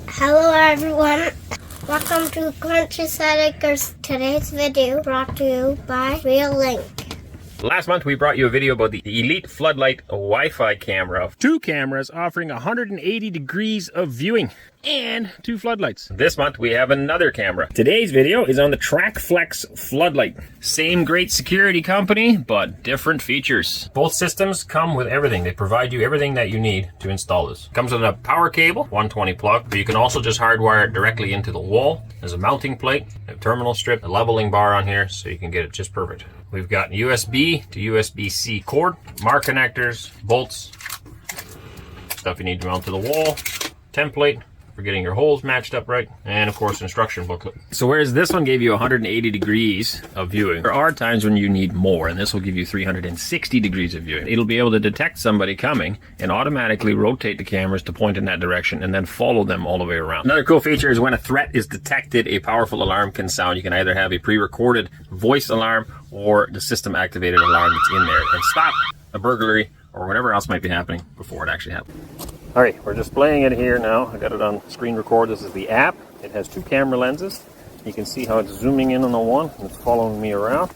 Hello everyone, welcome to Countryside Acres. Today's video brought to you by Reolink. Last month we brought you a video about the Elite Floodlight Wi-Fi camera. 2 cameras offering 180 degrees of viewing and 2 floodlights. This month we have another camera. Today's video is on the TrackFlex floodlight. Same great security company, but different features. Both systems come with everything. They provide you everything that you need to install this. Comes with a power cable, 120 plug, but you can also just hardwire it directly into the wall. There's a mounting plate, a terminal strip, a leveling bar on here, so you can get it just perfect. We've got USB to USB-C cord, mark connectors, bolts, stuff you need to mount to the wall, template for getting your holes matched up right, and of course instruction booklet. So whereas this one gave you 180 degrees of viewing, there are times when you need more, and this will give you 360 degrees of viewing. It'll be able to detect somebody coming and automatically rotate the cameras to point in that direction and then follow them all the way around. Another cool feature is when a threat is detected, a powerful alarm can sound. You can either have a pre-recorded voice alarm or the system activated alarm that's in there and stop a burglary or whatever else might be happening before it actually happens. All right, we're displaying it here now. I got it on screen record. This is the app. It has 2 camera lenses. You can see how it's zooming in on the one and it's following me around.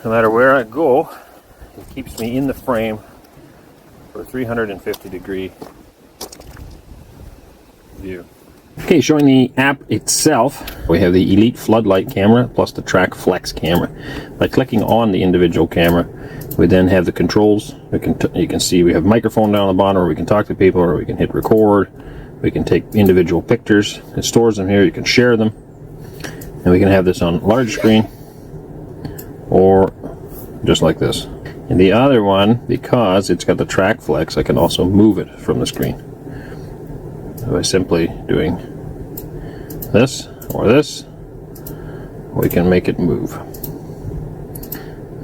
No matter where I go, it keeps me in the frame for a 350 degree view. Okay, showing the app itself, we have the Elite Floodlight camera plus the TrackFlex camera. By clicking on the individual camera, we then have the controls. You can see we have microphone down the bottom, or we can talk to people, or we can hit record. We can take individual pictures. It stores them here. You can share them. And we can have this on large screen or just like this. And the other one, because it's got the TrackFlex, I can also move it from the screen by simply doing this or this. We can make it move,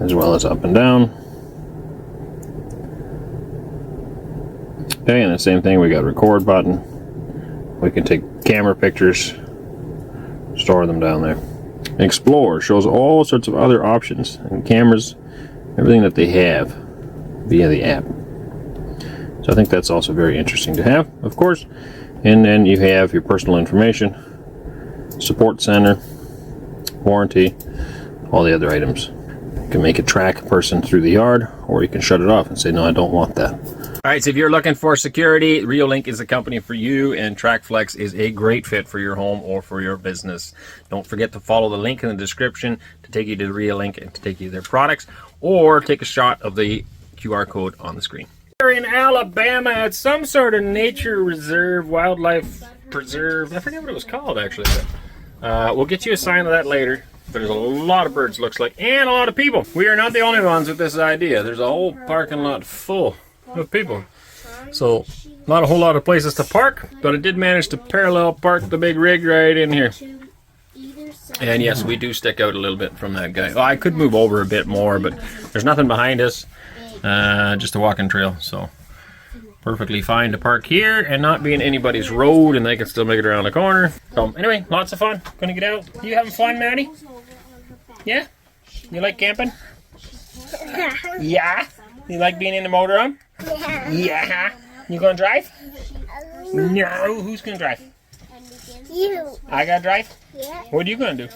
as well as up and down. Okay, and the same thing, we got a record button. We can take camera pictures, store them down there. Explore shows all sorts of other options and cameras, everything that they have via the app. So I think that's also very interesting to have, of course. And then you have your personal information, support center, warranty, all the other items. You can make it track a person through the yard, or you can shut it off and say, no, I don't want that. All right, so if you're looking for security, Reolink is the company for you, and TrackFlex is a great fit for your home or for your business. Don't forget to follow the link in the description to take you to Reolink and to take you to their products, or take a shot of the QR code on the screen. We're in Alabama at some sort of nature reserve, wildlife preserve. I forget what it was called, actually. But, we'll get you a sign of that later. There's a lot of birds, looks like, and a lot of people. We are not the only ones with this idea. There's a whole parking lot full of people. So, not a whole lot of places to park, but I did manage to parallel park the big rig right in here. And yes, we do stick out a little bit from that guy. Well, I could move over a bit more, but there's nothing behind us. Just a walking trail, so perfectly fine to park here and not be in anybody's road, and they can still make it around the corner. So anyway, lots of fun. Gonna get out. You having fun, Maddie? Yeah? You like camping? Yeah? You like being in the motorhome? Yeah. You gonna drive? No. Who's gonna drive? You. I gotta drive? Yeah. What are you gonna do?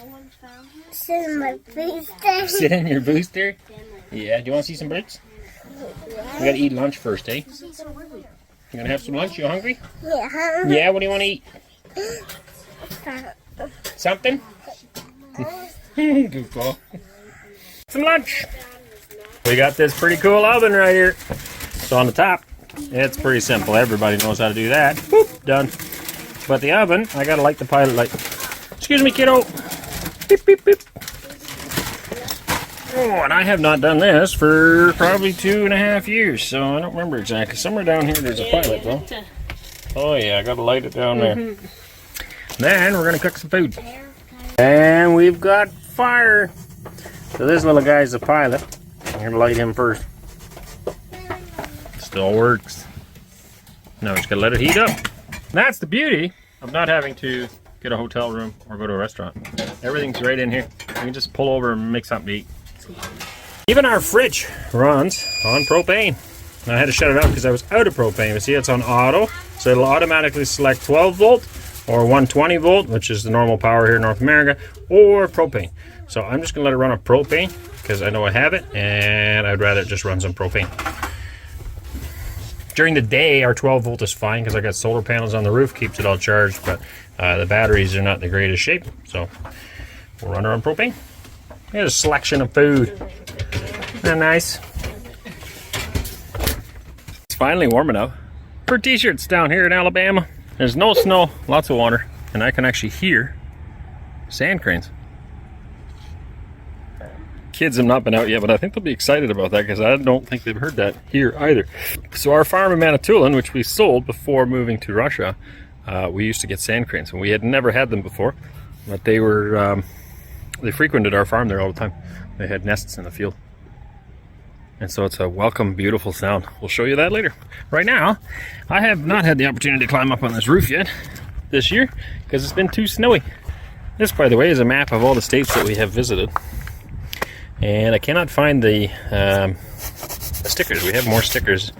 Sit in my booster. Sit in your booster? Yeah. Do you want to see some birds? We gotta eat lunch first, eh? You gonna have some lunch? You hungry? Yeah. Yeah, what do you want to eat? Something? Goofball. Some lunch. We got this pretty cool oven right here. So on the top, it's pretty simple. Everybody knows how to do that. Boop, done. But the oven, I gotta light the pilot light. Excuse me, kiddo. Beep, beep, beep. Oh, and I have not done this for probably 2.5 years, so I don't remember exactly. Somewhere down here there's a pilot, though. Oh yeah, I gotta light it down there. Then we're gonna cook some food. And we've got fire. So this little guy's the pilot. I'm gonna light him first. Still works. Now we just gotta let it heat up. That's the beauty of not having to get a hotel room or go to a restaurant. Everything's right in here. You can just pull over and make something to eat. Even our fridge runs on propane. I had to shut it off because I was out of propane. But see, it's on auto. So it'll automatically select 12 volt or 120 volt, which is the normal power here in North America, or propane. So I'm just gonna let it run on propane because I know I have it and I'd rather it just runs on propane. During the day, our 12 volt is fine because I got solar panels on the roof, keeps it all charged, but the batteries are not in the greatest shape, so we'll run her on propane. Here's a selection of food. Isn't that nice? It's finally warm enough for t-shirts down here in Alabama. There's no snow, lots of water, and I can actually hear sand cranes. Kids have not been out yet, but I think they'll be excited about that because I don't think they've heard that here either. So our farm in Manitoulin, which we sold before moving to Russia, we used to get sand cranes, and we had never had them before, but they were they frequented our farm there all the time. They had nests in the field, and so it's a welcome, beautiful sound. We'll show you that later. Right now, I have not had the opportunity to climb up on this roof yet this year because it's been too snowy. This, by the way, is a map of all the states that we have visited. And I cannot find the stickers. We have more stickers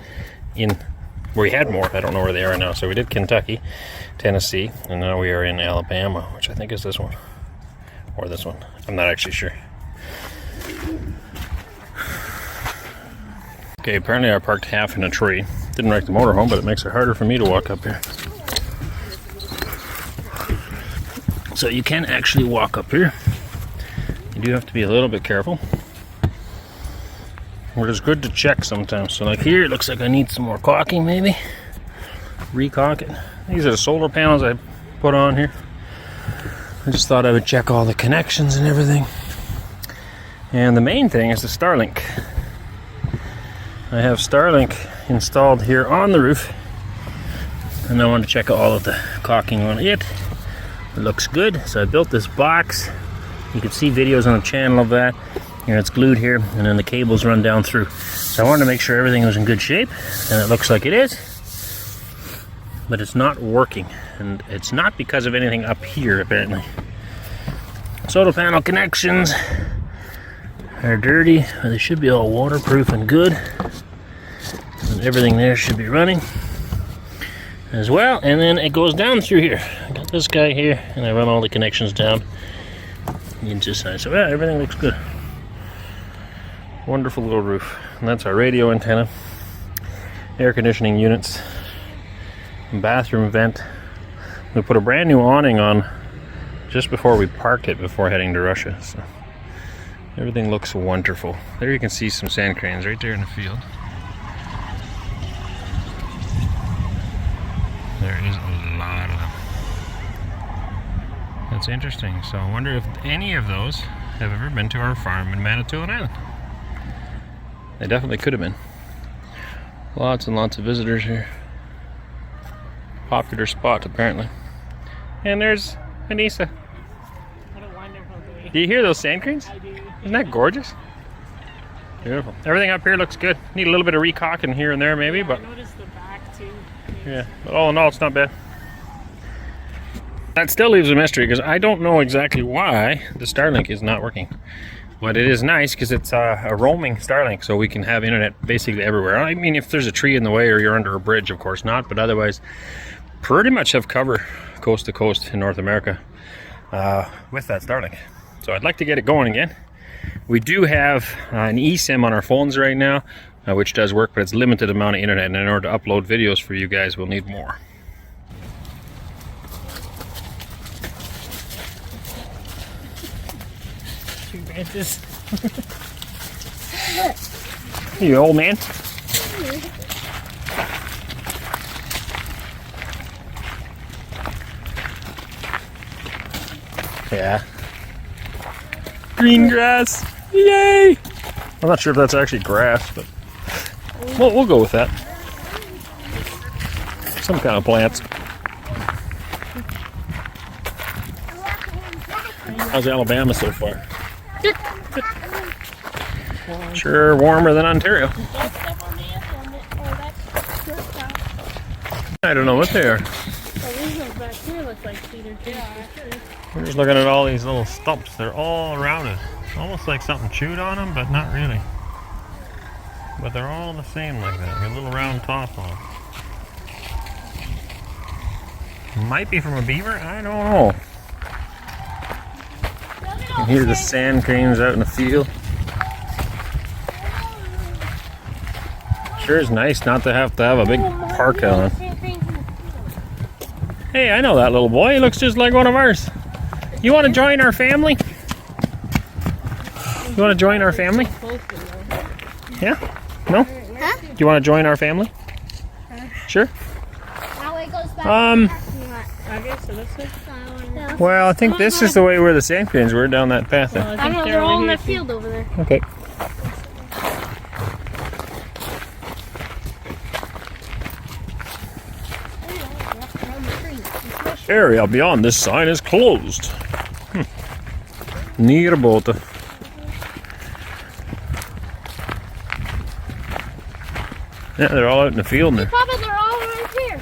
in where we had more. I don't know where they are now. So we did Kentucky, Tennessee, and now we are in Alabama, which I think is this one or this one. I'm not actually sure. Okay, apparently I parked half in a tree. Didn't wreck the motorhome, but it makes it harder for me to walk up here. So you can actually walk up here. You do have to be a little bit careful. But it's good to check sometimes. So like here, it looks like I need some more caulking maybe. Recaulk it. These are the solar panels I put on here. I just thought I would check all the connections and everything. And the main thing is the Starlink. I have Starlink installed here on the roof. And I want to check all of the caulking on it. It looks good. So I built this box. You can see videos on the channel of that. Here it's glued here, and then the cables run down through. So I wanted to make sure everything was in good shape, and it looks like it is. But it's not working, and it's not because of anything up here, apparently. Solar panel connections are dirty. They should be all waterproof and good. And everything there should be running as well. And then it goes down through here. I got this guy here, and I run all the connections down. Into side. So yeah, everything looks good. Wonderful little roof. And that's our radio antenna, air conditioning units, bathroom vent. We put a brand new awning on just before we parked it before heading to Russia. So everything looks wonderful. There you can see some sand cranes right there in the field. There is a lot of them. That's interesting. So I wonder if any of those have ever been to our farm in Manitoulin Island. They definitely could have been. Lots and lots of visitors here. Popular spot apparently. And there's Anissa. What a wonderful day. Do you hear those sand cranes? I do. Isn't that gorgeous? Beautiful. Everything up here looks good. Need a little bit of recaulking here and there maybe, but I noticed the back too. yeah. But all in all, it's not bad. That still leaves a mystery because I don't know exactly why the Starlink is not working. But it is nice because it's a roaming Starlink, so we can have internet basically everywhere. I mean, if there's a tree in the way or you're under a bridge, of course not. But otherwise, pretty much have cover coast to coast in North America with that Starlink. So I'd like to get it going again. We do have an eSIM on our phones right now, which does work, but it's limited amount of internet. And in order to upload videos for you guys, we'll need more. Two branches. You old man. Yeah. Green grass. Yay! I'm not sure if that's actually grass, but we'll go with that. Some kind of plants. How's Alabama so far? Sure warmer than Ontario. I don't know what they are. Back here looks like cedar trees for sure. We're just looking at all these little stumps. They're all rounded. Almost like something chewed on them, but not really. But they're all the same like that. With a little round top on them. Might be from a beaver, I don't know. You can hear the sand cranes out in the field. Sure is nice not to have a big parka on. Hey, I know that little boy. He looks just like one of ours. You want to join our family? You want to join our family? Yeah? No? Huh? Do you want to join our family? Sure? Now it goes back Okay, so this is. Well, I think this is the way where the sand cranes were, down that path there. Well, I know they're all in the field over there. Okay. Area beyond this sign is closed. Neerboten. Yeah, they're all out in the field now. Papa, they're all right here.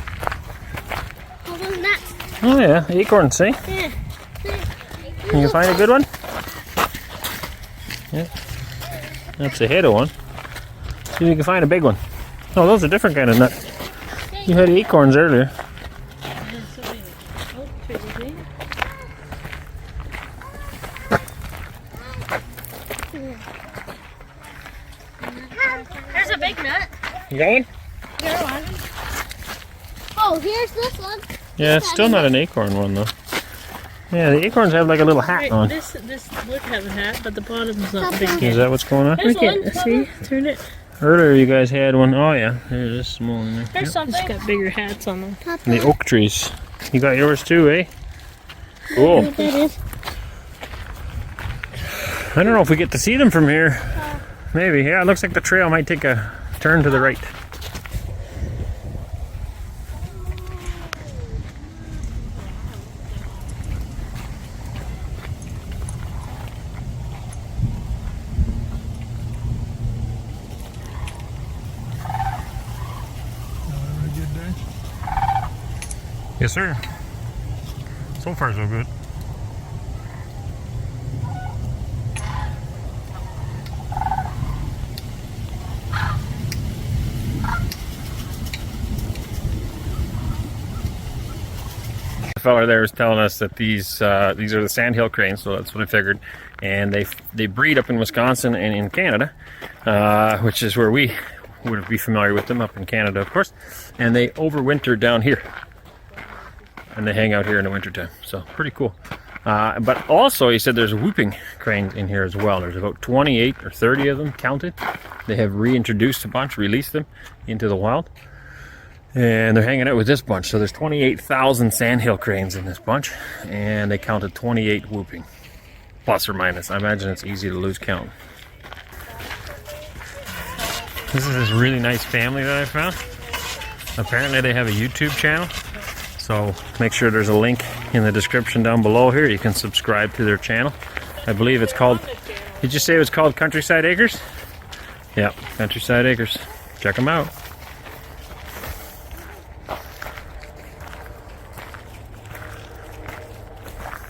All those nuts. Oh yeah, acorns, see? Yeah. Can you find a good one? Yeah. That's a head of one. See if you can find a big one. Oh, those are different kind of nuts. You had acorns earlier. There's a big nut. You got one? Here's one. Oh, here's this one. Yeah, it's still not an acorn one though. Yeah, the acorns have like a little hat Right, on. this would have a hat, but the bottom's not big Is yet. that what's going on? There's Look at- one. See? Turn it. Earlier you guys had one. Oh yeah, there's this small one there. There's It's something. got bigger hats on them. And the oak trees. You got yours too, eh? Cool. That is. I don't know if we get to see them from here. Maybe. Yeah, it looks like the trail might take a turn to the right. Yes, sir. So far, so good. The fella there was telling us that these are the sandhill cranes, so that's what I figured. And they breed up in Wisconsin and in Canada, which is where we would be familiar with them, up in Canada, of course. And they overwinter down here. And they hang out here in the wintertime, so pretty cool. But also, he said there's whooping cranes in here as well. There's about 28 or 30 of them counted. They have reintroduced a bunch, released them into the wild. And they're hanging out with this bunch. So there's 28,000 sandhill cranes in this bunch. And they counted 28 whooping. Plus or minus. I imagine it's easy to lose count. This is this really nice family that I found. Apparently they have a YouTube channel. So make sure there's a link in the description down below here. You can subscribe to their channel. I believe it's called, did you say it was called Countryside Acres? Yeah, Countryside Acres. Check them out.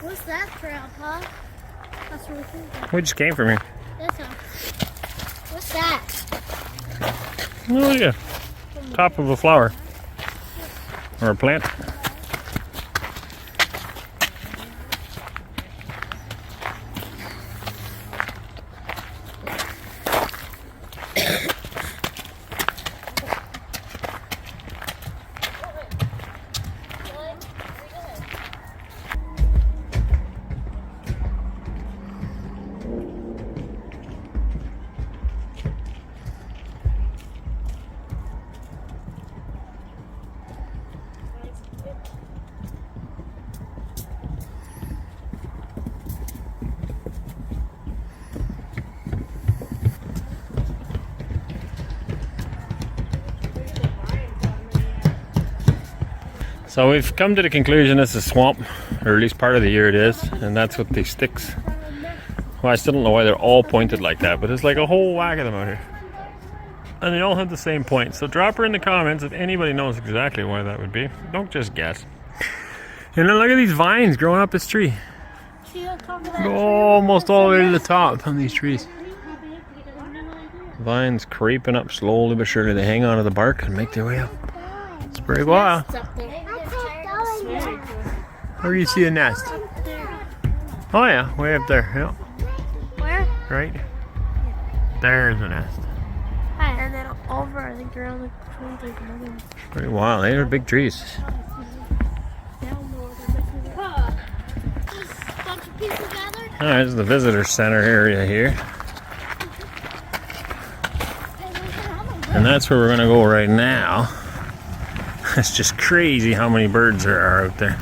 What's that trail, Paul? That's where we came from. We just came from here. This one. What's that? Oh yeah, top of a flower. Or a plant. So we've come to the conclusion it's a swamp, or at least part of the year it is, and that's what these sticks. Well, I still don't know why they're all pointed like that, but there's like a whole whack of them out here. And they all have the same point. So drop her in the comments if anybody knows exactly why that would be. Don't just guess. And then look at these vines growing up this tree. See on top of that Go almost all the way to the top on these trees. Vines creeping up slowly but surely. They hang onto the bark and make their way up. It's pretty wild. It's up there. Where do you see a nest? Oh yeah, way up there. Yeah. Where? Right. There's a nest. And then over, I think around the trees, like another one. Pretty wild. They are big trees. Down lower, Bunch of people gathered. Alright, this is the visitor center area here. And that's where we're going to go right now. It's just crazy how many birds there are out there.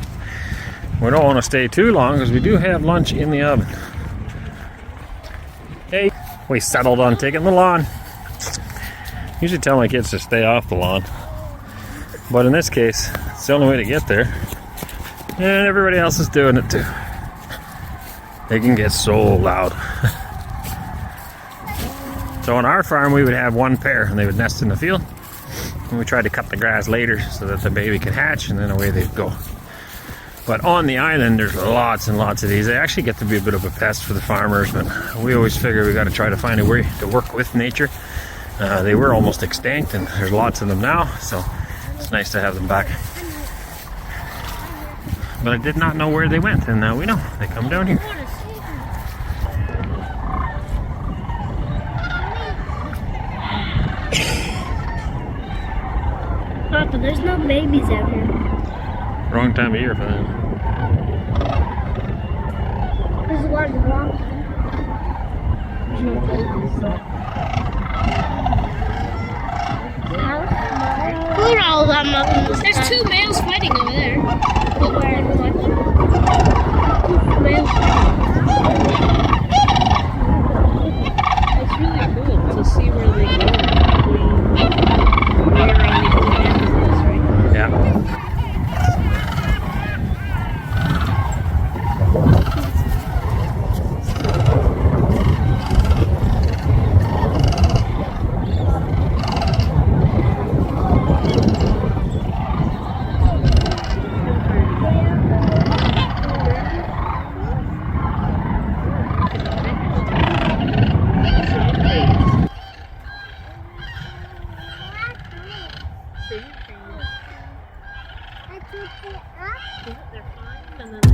We don't want to stay too long because we do have lunch in the oven. Hey, we settled on taking the lawn. Usually tell my kids to stay off the lawn. But in this case, it's the only way to get there. And everybody else is doing it too. They can get so loud. So on our farm, we would have one pair and they would nest in the field. And we tried to cut the grass later so that the baby could hatch and then away they'd go. But on the island, there's lots and lots of these. They actually get to be a bit of a pest for the farmers, but we always figure we got to try to find a way to work with nature. They were almost extinct and there's lots of them now, so it's nice to have them back. But I did not know where they went, and now we know. They come down here. Papa, there's no babies out here. Wrong time of year for them. This is what we want. There's no babies. Who knows? I'm not. There's two males fighting over there. Males It's really cool to see where they go. Yeah. They're fine, and then